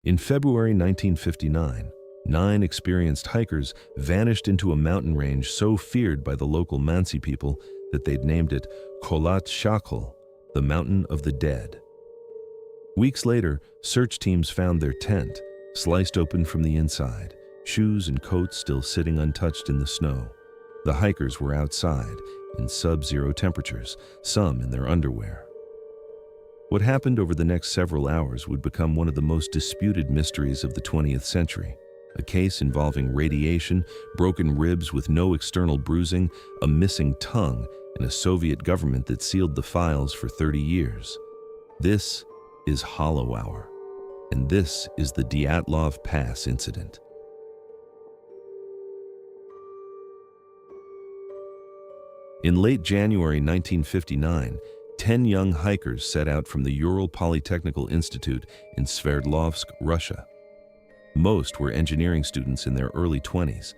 In February 1959, 9 experienced hikers vanished into a mountain range so feared by the local Mansi people that they'd named it Kholat Shakhl, the Mountain of the Dead. Weeks later, search teams found their tent, sliced open from the inside, shoes and coats still sitting untouched in the snow. The hikers were outside, in sub-zero temperatures, some in their underwear. What happened over the next several hours would become one of the most disputed mysteries of the 20th century. A case involving radiation, broken ribs with no external bruising, a missing tongue, and a Soviet government that sealed the files for 30 years. This is Hollowhour, and this is the Dyatlov Pass incident. In late January 1959, 10 young hikers set out from the Ural Polytechnical Institute in Sverdlovsk, Russia. Most were engineering students in their early 20s.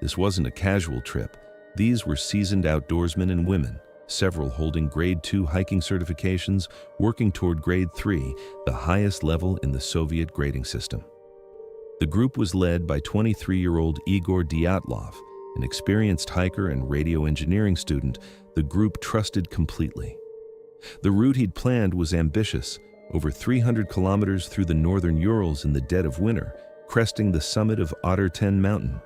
This wasn't a casual trip. These were seasoned outdoorsmen and women, several holding Grade 2 hiking certifications, working toward Grade 3, the highest level in the Soviet grading system. The group was led by 23-year-old Igor Dyatlov, an experienced hiker and radio engineering student the group trusted completely. The route he'd planned was ambitious, over 300 kilometers through the northern Urals in the dead of winter, cresting the summit of Otter-10 Mountain.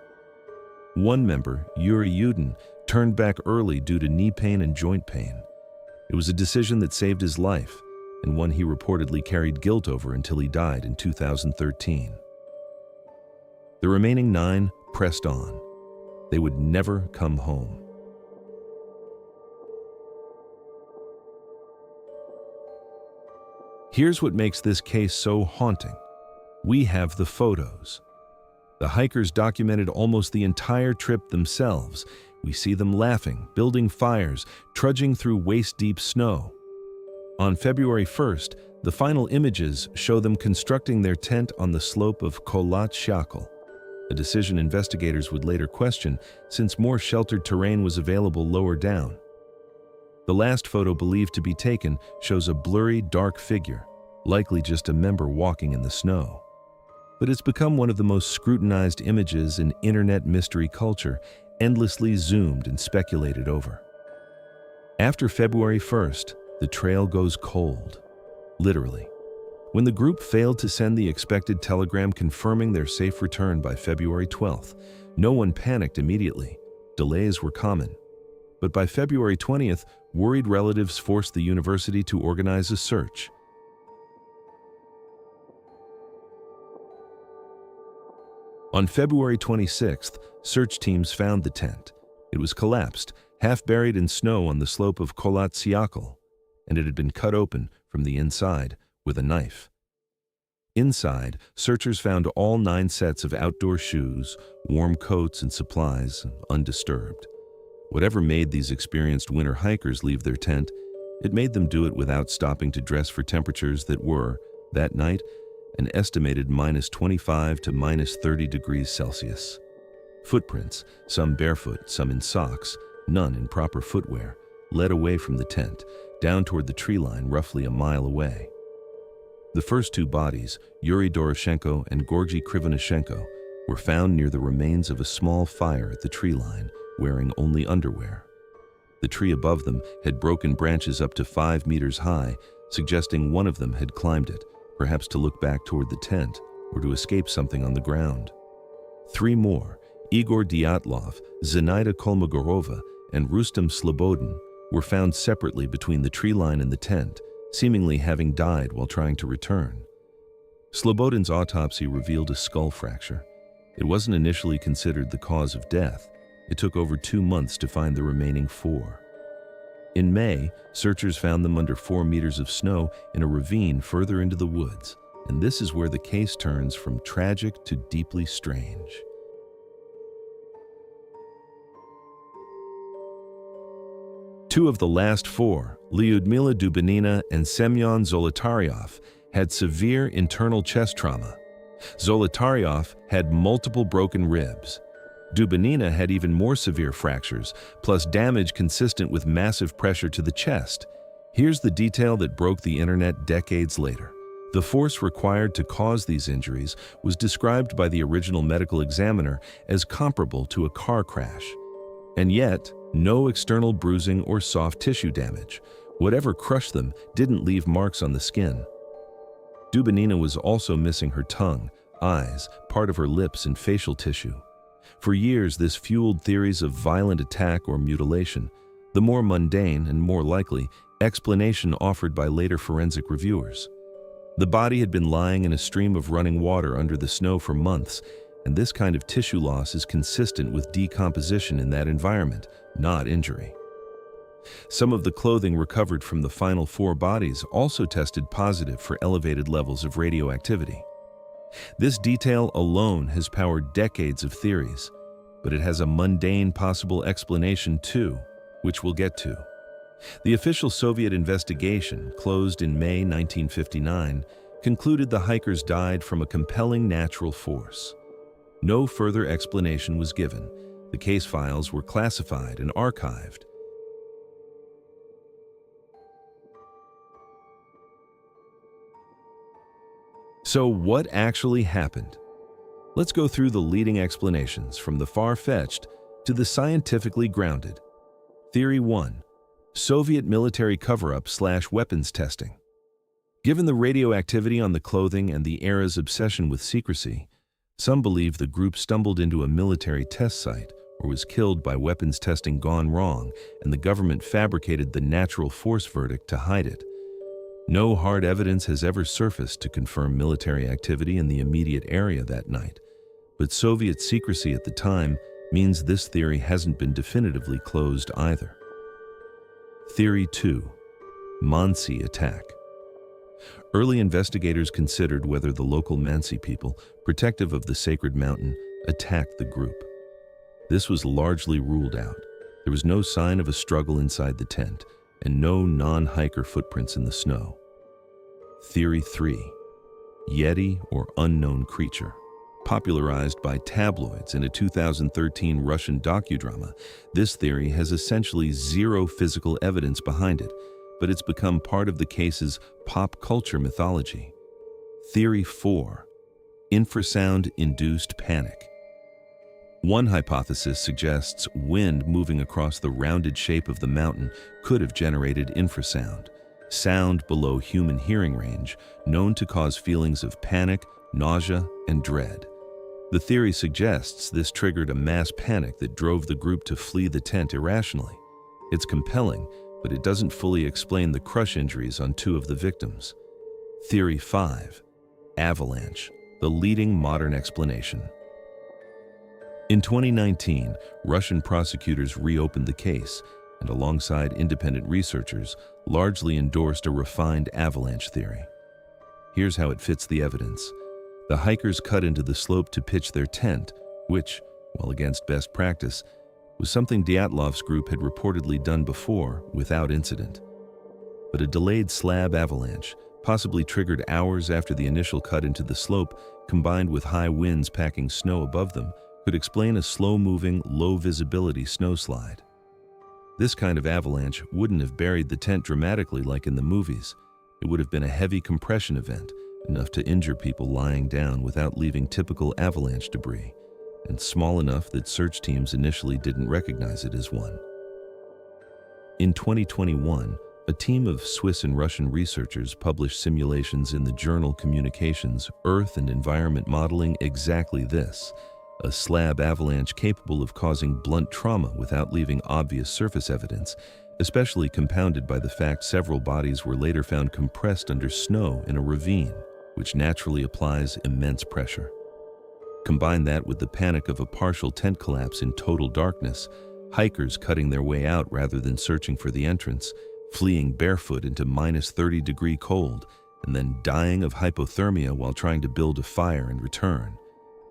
One member, Yuri Yudin, turned back early due to knee pain and joint pain. It was a decision that saved his life, and one he reportedly carried guilt over until he died in 2013. The remaining 9 pressed on. They would never come home. Here's what makes this case so haunting. We have the photos. The hikers documented almost the entire trip themselves. We see them laughing, building fires, trudging through waist-deep snow. On February 1st, the final images show them constructing their tent on the slope of Kholat Shakhl, a decision investigators would later question since more sheltered terrain was available lower down. The last photo believed to be taken shows a blurry, dark figure, likely just a member walking in the snow. But it's become one of the most scrutinized images in internet mystery culture, endlessly zoomed and speculated over. After February 1st, the trail goes cold, literally. When the group failed to send the expected telegram confirming their safe return by February 12th, no one panicked immediately. Delays were common. But by February 20th, worried relatives forced the university to organize a search. On February 26th, search teams found the tent. It was collapsed, half buried in snow on the slope of Kholat Shakhl, and it had been cut open from the inside with a knife. Inside, searchers found all 9 sets of outdoor shoes, warm coats, and supplies undisturbed. Whatever made these experienced winter hikers leave their tent, it made them do it without stopping to dress for temperatures that were, that night, an estimated -25 to -30 degrees Celsius. Footprints, some barefoot, some in socks, none in proper footwear, led away from the tent, down toward the tree line roughly a mile away. The first 2 bodies, Yuri Doroshenko and Georgy Krivonishenko, were found near the remains of a small fire at the tree line, wearing only underwear. The tree above them had broken branches up to 5 meters high, suggesting one of them had climbed it, perhaps to look back toward the tent or to escape something on the ground. 3 more, Igor Dyatlov, Zenaida Kolmogorova, and Rustem Slobodin, were found separately between the tree line and the tent, seemingly having died while trying to return. Slobodin's autopsy revealed a skull fracture. It wasn't initially considered the cause of death. It took over 2 months to find the remaining 4. In May, searchers found them under 4 meters of snow in a ravine further into the woods, and this is where the case turns from tragic to deeply strange. Two of the last 4, Lyudmila Dubinina and Semyon Zolotaryov, had severe internal chest trauma. Zolotaryov had multiple broken ribs. Dubinina had even more severe fractures, plus damage consistent with massive pressure to the chest. Here's the detail that broke the internet decades later. The force required to cause these injuries was described by the original medical examiner as comparable to a car crash. And yet, no external bruising or soft tissue damage. Whatever crushed them didn't leave marks on the skin. Dubinina was also missing her tongue, eyes, part of her lips, and facial tissue. For years, this fueled theories of violent attack or mutilation, the more mundane and more likely explanation offered by later forensic reviewers. The body had been lying in a stream of running water under the snow for months, and this kind of tissue loss is consistent with decomposition in that environment, not injury. Some of the clothing recovered from the final 4 bodies also tested positive for elevated levels of radioactivity. This detail alone has powered decades of theories, but it has a mundane possible explanation too, which we'll get to. The official Soviet investigation, closed in May 1959, concluded the hikers died from a compelling natural force. No further explanation was given. The case files were classified and archived. So what actually happened? Let's go through the leading explanations, from the far-fetched to the scientifically grounded. Theory 1. Soviet military cover-up/weapons testing. Given the radioactivity on the clothing and the era's obsession with secrecy, some believe the group stumbled into a military test site or was killed by weapons testing gone wrong, and the government fabricated the natural force verdict to hide it. No hard evidence has ever surfaced to confirm military activity in the immediate area that night, but Soviet secrecy at the time means this theory hasn't been definitively closed either. Theory 2. Mansi attack. Early investigators considered whether the local Mansi people, protective of the sacred mountain, attacked the group. This was largely ruled out. There was no sign of a struggle inside the tent, and no non-hiker footprints in the snow. Theory 3. Yeti or unknown creature. Popularized by tabloids in a 2013 Russian docudrama, this theory has essentially zero physical evidence behind it, but it's become part of the case's pop culture mythology. Theory 4. Infrasound-induced panic. One hypothesis suggests wind moving across the rounded shape of the mountain could have generated infrasound, sound below human hearing range, known to cause feelings of panic, nausea, and dread. The theory suggests this triggered a mass panic that drove the group to flee the tent irrationally. It's compelling, but it doesn't fully explain the crush injuries on 2 of the victims. Theory 5. Avalanche, the leading modern explanation. In 2019, Russian prosecutors reopened the case and, alongside independent researchers, largely endorsed a refined avalanche theory. Here's how it fits the evidence. The hikers cut into the slope to pitch their tent, which, while against best practice, was something Dyatlov's group had reportedly done before without incident. But a delayed slab avalanche, possibly triggered hours after the initial cut into the slope, combined with high winds packing snow above them, could explain a slow-moving, low-visibility snowslide. This kind of avalanche wouldn't have buried the tent dramatically like in the movies. It would have been a heavy compression event, enough to injure people lying down without leaving typical avalanche debris, and small enough that search teams initially didn't recognize it as one. In 2021, a team of Swiss and Russian researchers published simulations in the journal Communications, Earth and Environment modeling exactly this: a slab avalanche capable of causing blunt trauma without leaving obvious surface evidence, especially compounded by the fact several bodies were later found compressed under snow in a ravine, which naturally applies immense pressure. Combine that with the panic of a partial tent collapse in total darkness, hikers cutting their way out rather than searching for the entrance, fleeing barefoot into -30-degree cold, and then dying of hypothermia while trying to build a fire and return.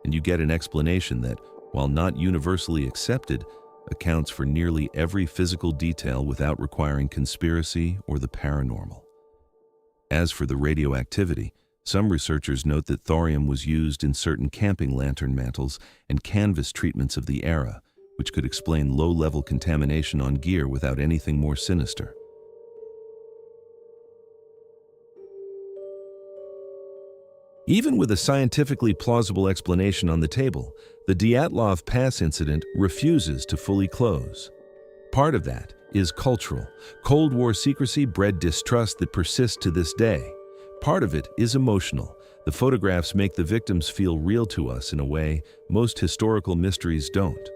And you get an explanation that, while not universally accepted, accounts for nearly every physical detail without requiring conspiracy or the paranormal. As for the radioactivity, some researchers note that thorium was used in certain camping lantern mantles and canvas treatments of the era, which could explain low-level contamination on gear without anything more sinister. Even with a scientifically plausible explanation on the table, the Dyatlov Pass incident refuses to fully close. Part of that is cultural. Cold War secrecy bred distrust that persists to this day. Part of it is emotional. The photographs make the victims feel real to us in a way most historical mysteries don't.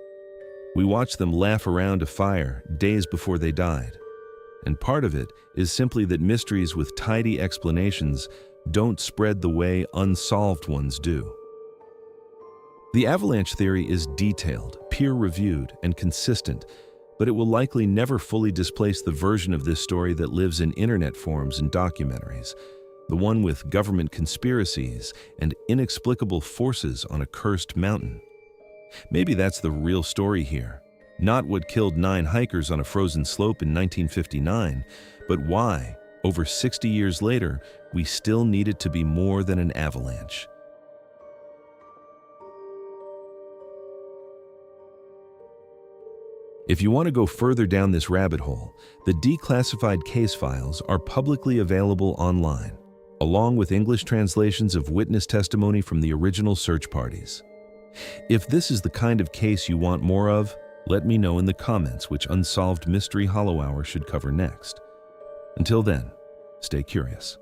We watch them laugh around a fire days before they died. And part of it is simply that mysteries with tidy explanations don't spread the way unsolved ones do. The avalanche theory is detailed, peer-reviewed, and consistent, but it will likely never fully displace the version of this story that lives in internet forums and documentaries, the one with government conspiracies and inexplicable forces on a cursed mountain. Maybe that's the real story here. Not what killed 9 hikers on a frozen slope in 1959, but why, over 60 years later, we still need it to be more than an avalanche. If you want to go further down this rabbit hole, the declassified case files are publicly available online, along with English translations of witness testimony from the original search parties. If this is the kind of case you want more of, let me know in the comments which unsolved mystery Hollowhour should cover next. Until then, stay curious.